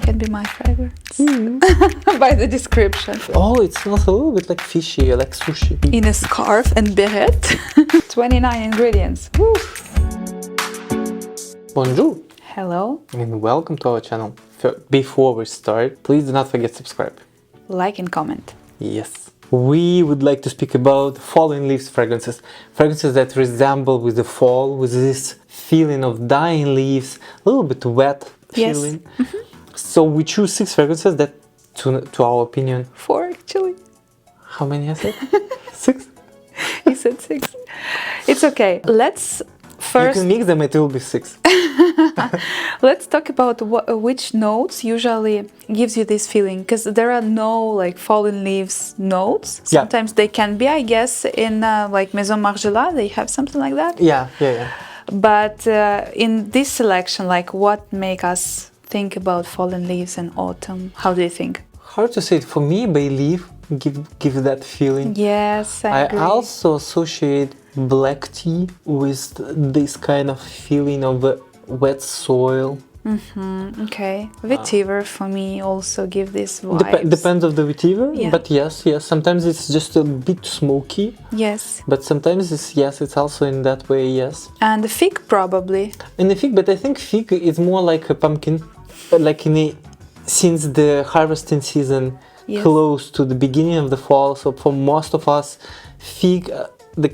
can be my fragrance by the description. Oh, it smells a little bit like fishy, like sushi. In a scarf and beret. 29 ingredients. Woo. Bonjour Hello. and welcome to our channel. Before we start, please do not forget to subscribe. Like and comment. Yes. We would like to speak about fallen leaves fragrances. Fragrances that resemble with the fall, with this feeling of dying leaves, a little bit wet feeling. Yes. So we choose 6 fragrances that, to our opinion... 4 actually. How many I said? 6? You said 6. It's okay. Let's first... You can mix them, it will be 6. Let's talk about which notes usually gives you this feeling, because there are no like fallen leaves notes. Sometimes they can be, I guess, in like Maison Margiela, they have something like that. Yeah. But in this selection, like what make us think about fallen leaves and autumn? How do you think? Hard to say it. For me, bay leaf give that feeling. Yes, I agree. Also associate black tea with this kind of feeling of wet soil. Okay. Vetiver for me also give this vibe. Depends of the vetiver, Yeah. but yes. Sometimes it's just a bit smoky. Yes. But sometimes it's also in that way, yes. And the fig probably. And the fig, but I think fig is more like a pumpkin, like since the harvesting season close to the beginning of the fall. So for most of us, fig. The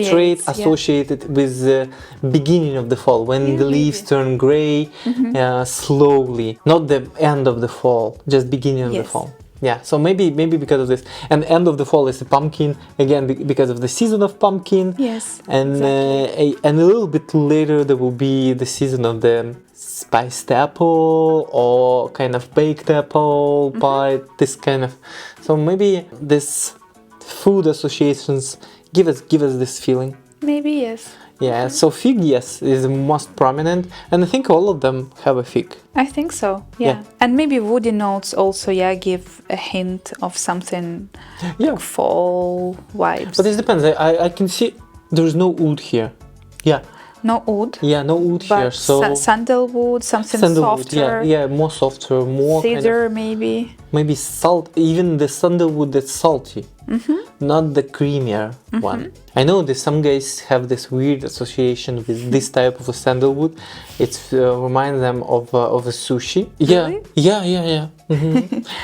trait associated with the beginning of the fall, when the leaves turn gray slowly, not the end of the fall, just beginning of the fall. Yeah, so maybe because of this. And end of the fall is the pumpkin, again because of the season of pumpkin. Yes, and exactly. And a little bit later there will be the season of the spiced apple or kind of baked apple pie, this kind of. So maybe this food associations give us this feeling. Maybe yes. Yeah, so fig, yes, is the most prominent, and I think all of them have a fig. I think so, yeah. And maybe woody notes also, give a hint of something like fall vibes. But it depends. I can see there's no oud here. Yeah. No oud? Yeah, no oud here. So sandalwood, something softer. Yeah, more softer, more cedar maybe. Maybe salt, even the sandalwood that's salty, not the creamier one. I know that some guys have this weird association with this type of a sandalwood. It reminds them of a sushi. Really? Yeah.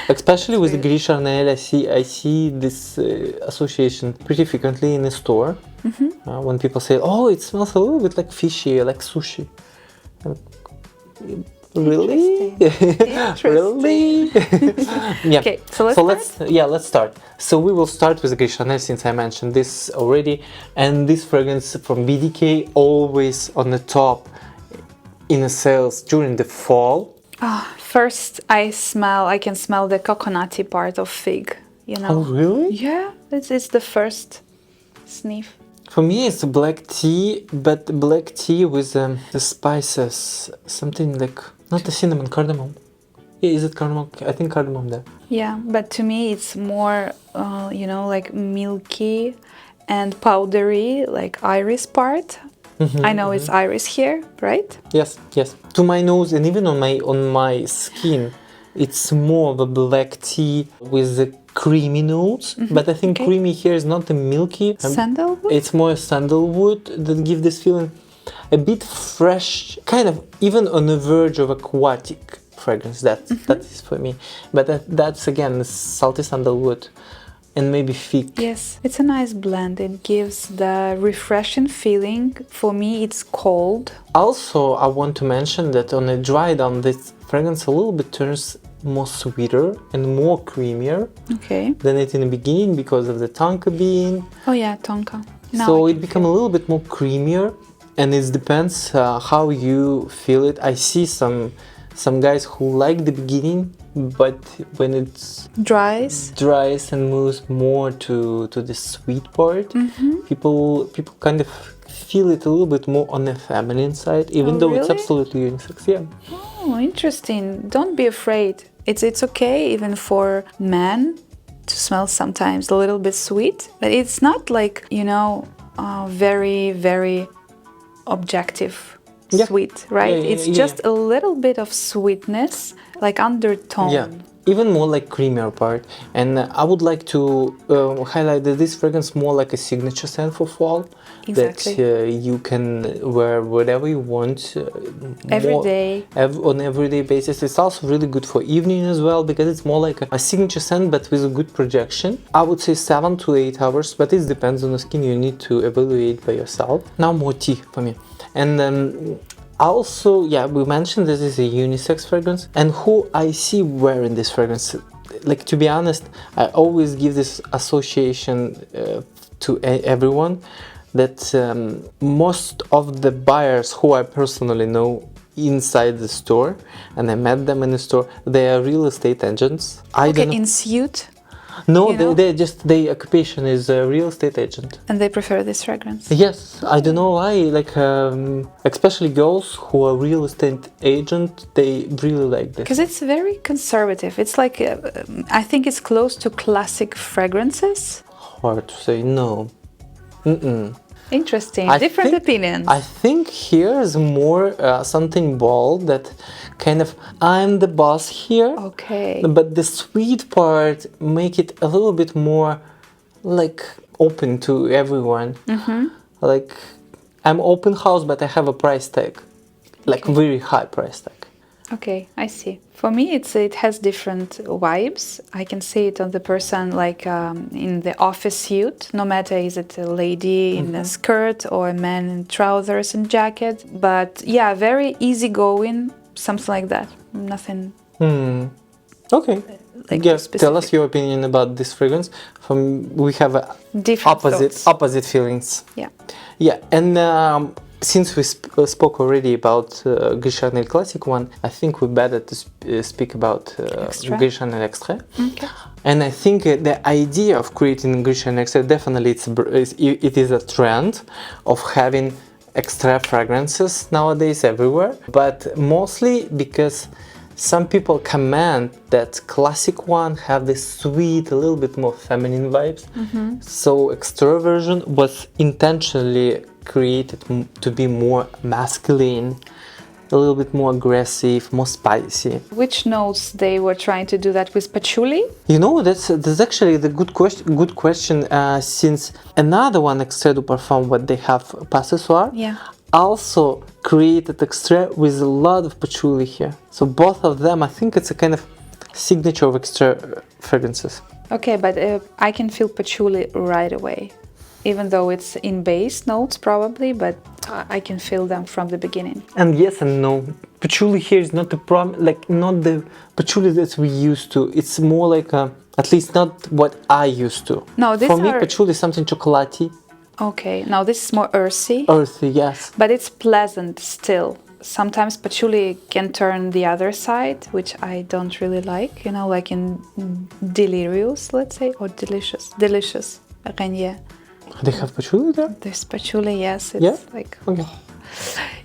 Especially with the Gris Charnel, I see this association pretty frequently in the store. When people say, "Oh, it smells a little bit like fishy, like sushi." Really? Really? Yeah. Okay, so let's start. So we will start with the Gris Charnel, since I mentioned this already, and this fragrance from BDK always on the top in the sales during the fall. First I can smell the coconutty part of fig, Oh, really? Yeah, it's the first sniff. For me, it's black tea, but black tea with the spices, something like, not the cinnamon, cardamom. Yeah, is it cardamom? I think cardamom there. Yeah, but to me it's more, like milky and powdery, like iris part. I know it's iris here, right? Yes. To my nose and even on my skin, it's more of a black tea with the creamy notes, but I think creamy here is not the milky. Sandalwood? It's more sandalwood that give this feeling a bit fresh, kind of even on the verge of aquatic fragrance. That is for me. But that's again salty sandalwood and maybe fig. Yes, it's a nice blend. It gives the refreshing feeling. For me, it's cold. Also, I want to mention that on a dry down, this fragrance a little bit turns more sweeter and more creamier than it in the beginning because of the tonka bean. Oh yeah, tonka. So it becomes a little bit more creamier, and it depends how you feel it. I see some guys who like the beginning, but when it's dries and moves more to the sweet part, people kind of feel it a little bit more on the feminine side, even though it's absolutely unisex. Yeah. Oh, interesting. Don't be afraid. It's okay even for men to smell sometimes a little bit sweet, but it's not like, very, very objective sweet, right? It's just a little bit of sweetness, like undertone. Yeah, even more like creamier part. And I would like to highlight that this fragrance more like a signature scent for fall. Exactly. That you can wear whatever you want. Every day. On everyday basis. It's also really good for evening as well because it's more like a signature scent but with a good projection. I would say 7 to 8 hours, but it depends on the skin. You need to evaluate by yourself. Now more tea for me. And also, yeah, we mentioned this is a unisex fragrance, and who I see wearing this fragrance, like to be honest, I always give this association to everyone that most of the buyers who I personally know inside the store, and I met them in the store, they are real estate agents. In suit? No, their occupation is a real estate agent. And they prefer this fragrance? Yes, I don't know why, like, especially girls who are real estate agent, they really like this. Because it's very conservative. It's like, I think it's close to classic fragrances. Hard to say, no. Interesting, different opinions. I think here is more something bold that kind of, I'm the boss here. Okay. But the sweet part make it a little bit more like open to everyone. Like, I'm open house, but I have a price tag, like very high price tag. Okay, I see. For me, it has different vibes. I can see it on the person, like in the office suit, no matter is it a lady in a skirt or a man in trousers and jacket. But yeah, very easygoing, something like that. Nothing. Okay. Like tell us your opinion about this fragrance. We have opposite feelings. Yeah. Yeah, and since we spoke already about Gris Charnel Classic one, I think we better to speak about Gris Charnel Extrait. Okay. And I think the idea of creating Gris Charnel Extrait, definitely it is a trend of having extra fragrances nowadays everywhere, but mostly because some people comment that classic one have this sweet, a little bit more feminine vibes. So Extra version was intentionally created to be more masculine, a little bit more aggressive, more spicy. Which notes they were trying to do that with patchouli? You know, that's actually the good question. Since another one, Extrait du Parfum, what they have Passoir, also created Extrait with a lot of patchouli here. So both of them, I think it's a kind of signature of Extrait fragrances. Okay, but I can feel patchouli right away. Even though it's in base notes probably, but I can feel them from the beginning. And yes and no. Patchouli here is not the not the patchouli that we used to. It's more like at least not what I used to. No, for me, patchouli is something chocolatey. Okay, now this is more earthy. Earthy, yes. But it's pleasant still. Sometimes patchouli can turn the other side, which I don't really like. You know, like in delirious, let's say, or delicious Renier. They have patchouli there? There's patchouli, yes. It's like... Okay.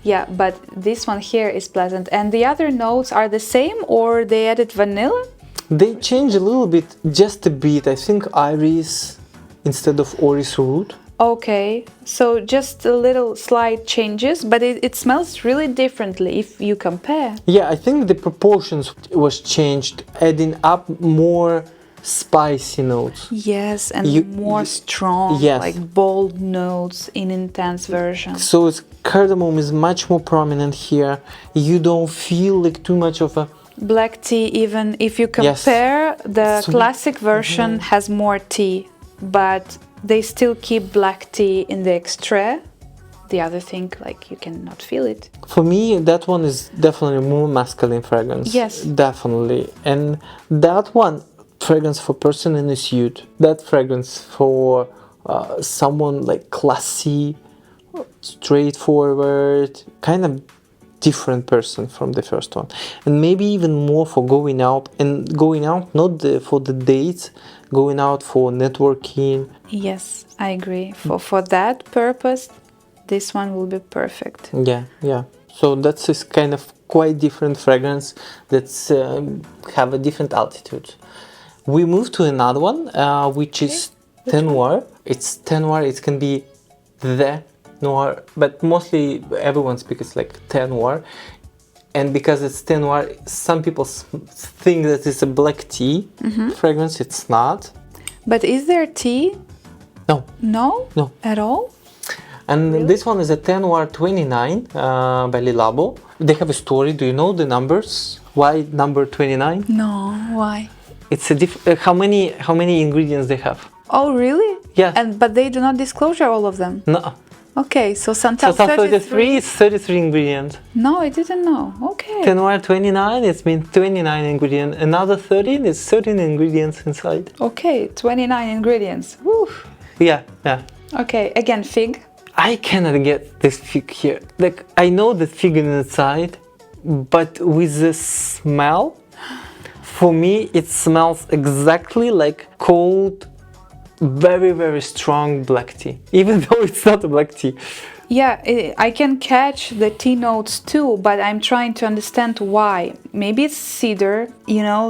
Yeah, but this one here is pleasant. And the other notes are the same, or they added vanilla? They change a little bit, just a bit. I think iris instead of orris root. Okay, so just a little slight changes, but it smells really differently if you compare. Yeah, I think the proportions was changed, adding up more spicy notes. Yes, and more strong, like bold notes in intense version. So cardamom is much more prominent here. You don't feel like too much of a black tea. Even if you compare, the classic version has more tea, but they still keep black tea in the Extrait. The other thing, like, you cannot feel it. For me, that one is definitely more masculine fragrance. Yes, definitely. And that one, fragrance for person in a suit. That fragrance for someone like classy, straightforward, kind of different person from the first one. And maybe even more for going out, and going out not for the dates, going out for networking. Yes, I agree. For that purpose, this one will be perfect. Yeah. So that's this kind of quite different fragrance that's have a different altitude. We move to another one, which is Thé Noir. It's Thé Noir. It can be the Noir, but mostly everyone speaks like Thé Noir. And because it's Thé Noir, some people think that it's a black tea fragrance. It's not. But is there tea? No. No? No. At all? And Really? this one is a Thé Noir 29 by Le Labo. They have a story. Do you know the numbers? Why number 29? No. Why? It's a how many ingredients they have? Oh, really? Yeah. But they do not disclose all of them. No. Okay, so So Santal some 33. 33 is 33 ingredients. No, I didn't know. Okay. Thé Noir 29, it's been 29 ingredients. Another 13 is 13 ingredients inside. Okay, 29 ingredients. Woo. Yeah, yeah. Okay, again, fig. I cannot get this fig here. Like, I know the fig inside, but with the smell, for me, it smells exactly like cold, very, very strong black tea. Even though it's not a black tea. Yeah, I can catch the tea notes too, but I'm trying to understand why. Maybe it's cedar,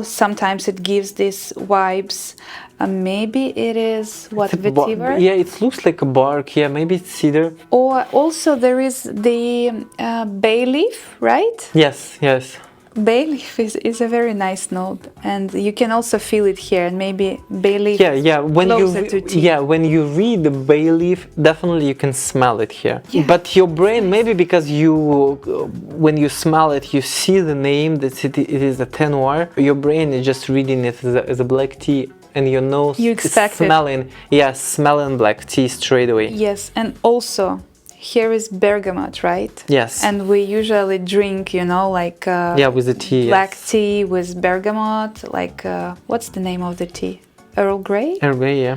sometimes it gives these vibes. Maybe it is vetiver? Yeah, it looks like a bark. Yeah, maybe it's cedar. Or also there is the bay leaf, right? Yes, yes. Bay leaf is a very nice note, and you can also feel it here. And maybe bay leaf. Yeah. When to tea. when you read the bay leaf, definitely you can smell it here. Yeah. But your brain, maybe because when you smell it, you see the name that it is a Thé Noir. Your brain is just reading it as a black tea, and your nose You is expect smelling. Yeah, smelling black tea straight away. Yes, and also here is bergamot, right? Yes. And we usually drink, with the tea. black yes. tea with bergamot, what's the name of the tea? Earl Grey? Earl Grey, yeah.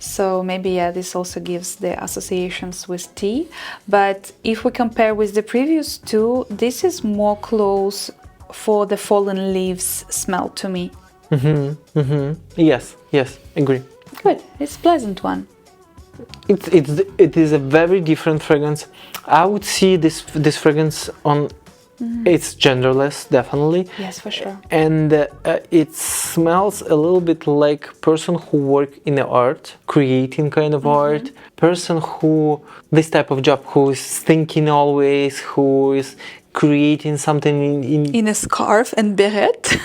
So maybe, this also gives the associations with tea. But if we compare with the previous two, this is more close for the fallen leaves smell to me. Yes, agree. Good, it's a pleasant one. It is a very different fragrance. I would see this fragrance on. It's genderless, definitely. Yes, for sure. And it smells a little bit like person who work in the art, creating kind of art. Person who this type of job, who is thinking always, who is creating something in a scarf and beret.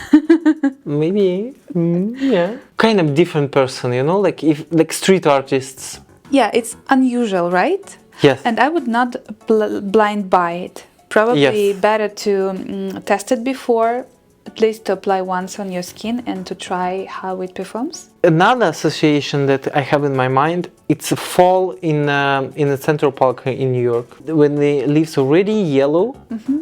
Maybe, yeah, kind of different person, like street artists. Yeah, it's unusual, right? Yes. And I would not blind buy it. Probably better to test it before, at least to apply once on your skin and to try how it performs. Another association that I have in my mind, it's a fall in the Central Park in New York. When the leaves are already yellow,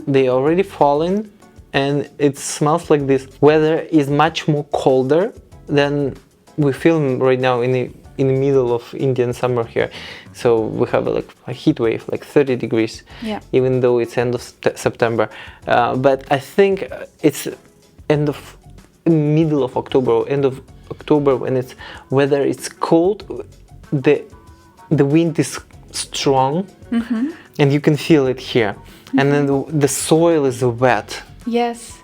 they already fallen, and it smells like this. Weather is much more colder than we feel right now in the middle of Indian summer here. So we have a heat wave, like 30 degrees, even though it's end of September. But I think it's middle of October or end of October when weather it's cold, the wind is strong, and you can feel it here. And then the soil is wet. Yes,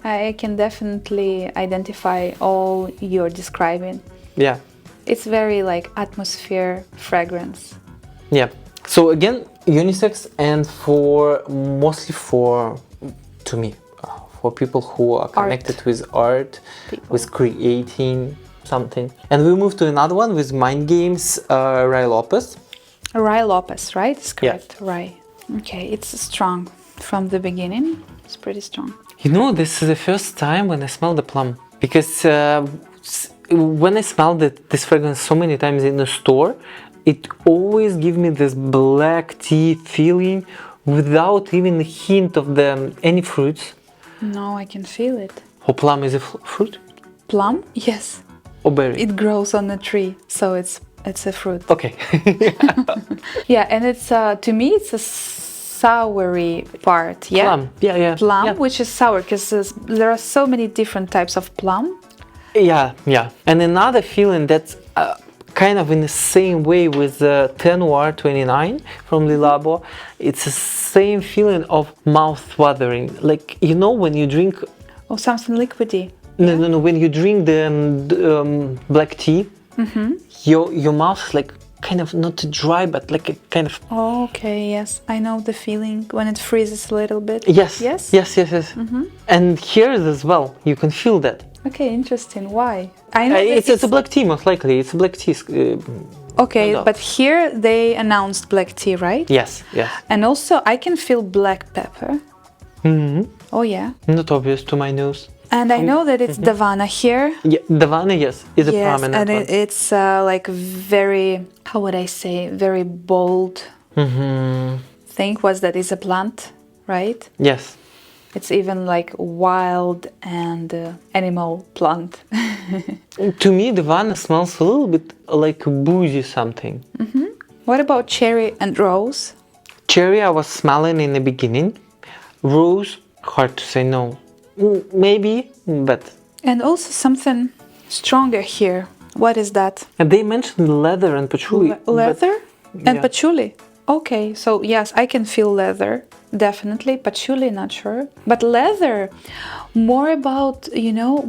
I can definitely identify all you're describing. Yeah. It's very atmosphere fragrance. Yeah. So again, unisex, and mostly to me, for people who are connected with art, with creating something. And we move to another one with Mind Games, Ruy Lopez. Ruy Lopez, right? It's correct. Yeah. Ruy. Okay, it's strong from the beginning. It's pretty strong. This is the first time when I smell the plum, because when I smelled this fragrance so many times in the store, it always gives me this black tea feeling without even a hint of any fruits. No, I can feel it. Oh, plum is a fruit? Plum? Yes. Or berry? It grows on a tree, so it's a fruit. Okay. Yeah, and it's to me it's a soury part. Yeah. Plum. Yeah. Plum, which is sour because there are so many different types of plum. Yeah. And another feeling that's kind of in the same way with the Thé Noir 29 from Le Labo, it's the same feeling of mouth watering. Like, when you drink... Or something liquidy. No. When you drink the black tea, your mouth is kind of not dry, but like a kind of. Oh, okay, yes. I know the feeling when it freezes a little bit. Yes. Yes? Yes. And here as well, you can feel that. Okay, interesting. Why? I know it's a black tea, most likely. It's a black tea. Okay, but here they announced black tea, right? Yes. And also I can feel black pepper. Oh yeah. Not obvious to my nose. And I know that it's Davana here. Yeah, Davana, yes, is a Yes, prominent and one. it's like very, how would I say, very bold thing. Was that is a plant, right? Yes. It's even like wild and animal plant. To me, Davana smells a little bit like boozy something. What about cherry and rose? Cherry I was smelling in the beginning. Rose, hard to say no. Maybe, but... And also something stronger here. What is that? And they mentioned leather and patchouli. Leather and yeah. patchouli. Okay, so yes, I can feel leather, definitely. Patchouli, not sure. But leather, more about,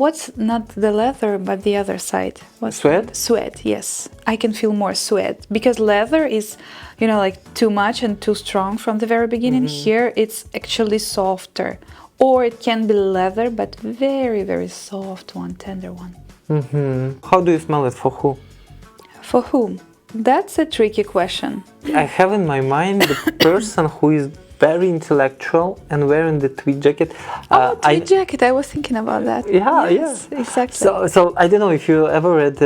what's not the leather, but the other side. What's Suede? Suede, yes. I can feel more suede. Because leather is, like too much and too strong from the very beginning. Here, it's actually softer. Or it can be leather, but very, very soft one, tender one. How do you smell it? For who? For whom? That's a tricky question. I have in my mind the person who is very intellectual and wearing the tweed jacket. Tweed jacket, I was thinking about that. Yeah, yes, exactly. So I don't know if you ever read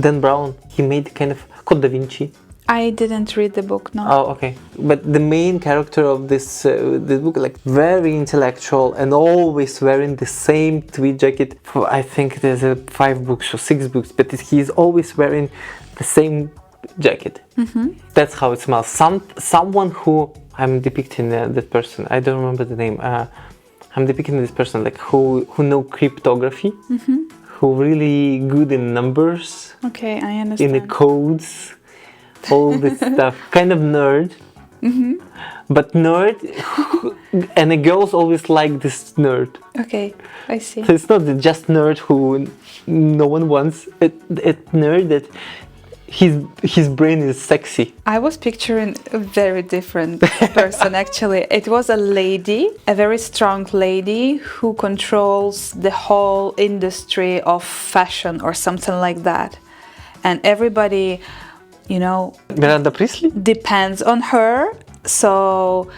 Dan Brown. He made kind of Code da Vinci. I didn't read the book, no. Oh, okay. But the main character of this book, like very intellectual and always wearing the same tweed jacket. For I think there's 5 books or 6 books, but he's always wearing the same jacket. That's how it smells. Someone who I'm depicting that person. I don't remember the name. I'm depicting this person like who know cryptography, who really good in numbers. Okay, I understand. In the codes. All this stuff, kind of nerd, but nerd, and the girls always like this nerd. Okay, I see. So it's not just nerd who no one wants. It nerd that his brain is sexy. I was picturing a very different person actually. It was a lady, a very strong lady who controls the whole industry of fashion or something like that, and everybody. Miranda Priestley? Depends on her. So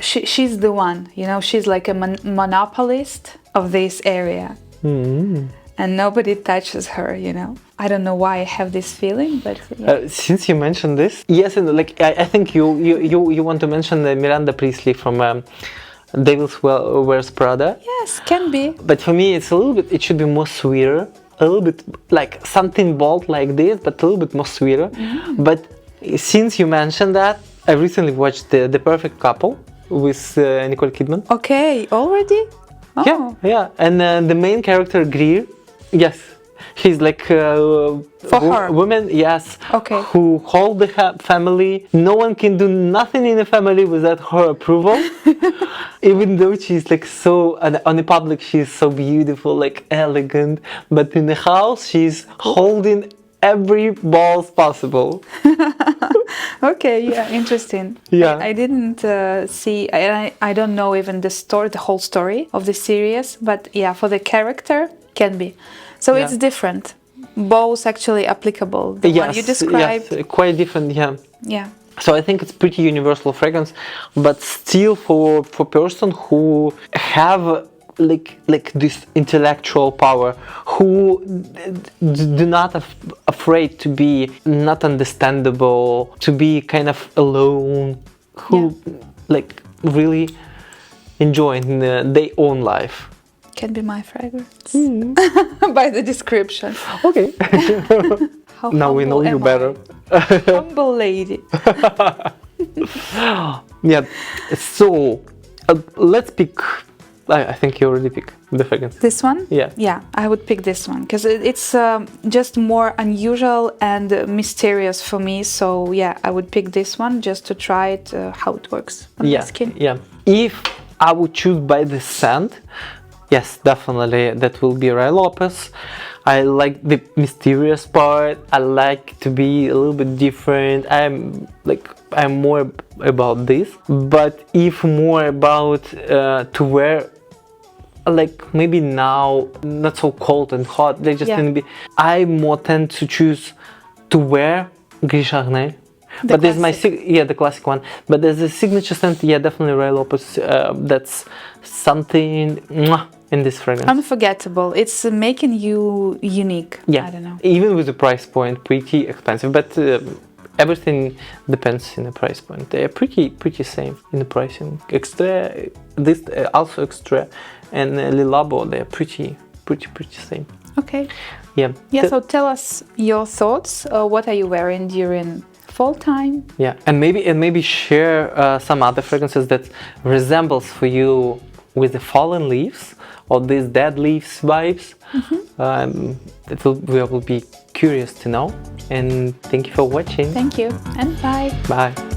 she's the one, she's like a monopolist of this area. And nobody touches her, I don't know why I have this feeling, but... Yeah. Since you mentioned this, yes, and like I think you want to mention Miranda Priestley from Devil's Wears Prada. Yes, can be. But for me, it's a little bit, it should be more sweeter. A little bit like something bold like this, but a little bit more sweeter. But since you mentioned that, I recently watched The Perfect Couple with Nicole Kidman. Okay, already? Oh. Yeah. And the main character, Greer, yes, she's like for her woman, yes, okay, who hold the family. No one can do nothing in the family without her approval. Even though she's like so on the public, she's so beautiful, like elegant, but in the house she's holding every balls possible. Okay, yeah, interesting. Yeah, I didn't see. I don't know even the whole story of the series, but yeah, for the character can be. So it's different. Both actually applicable. The one you described. Yes, quite different. Yeah. Yeah. So I think it's pretty universal fragrance, but still for person who have like this intellectual power, who do not afraid to be not understandable, to be kind of alone, who like really enjoying their own life. Can be my fragrance by the description. Okay. Now we know you better. Humble lady. Yeah. So let's pick. I think you already picked the fragrance. This one? Yeah. Yeah, I would pick this one because it's just more unusual and mysterious for me. So yeah, I would pick this one just to try it, how it works on my skin. Yeah. If I would choose by the scent, Yes, definitely. That will be Ruy Lopez. I like the mysterious part. I like to be a little bit different. I'm more about this. But if more about to wear, like maybe now not so cold and hot. They just gonna be. I more tend to choose to wear Gris Charnel. But there's the classic one. But there's a signature scent, definitely Ruy Lopez. That's something in this fragrance. Unforgettable. It's making you unique. Yeah. I don't know. Even with the price point, pretty expensive. But everything depends in the price point. They're pretty same in the pricing. Extrait, this also Extrait, and Le Labo, they're pretty same. Okay. Yeah. So tell us your thoughts. What are you wearing during fall time? Yeah, and maybe share some other fragrances that resembles for you with the fallen leaves or these dead leaves vibes. We will be curious to know. And thank you for watching. Thank you, and bye. Bye.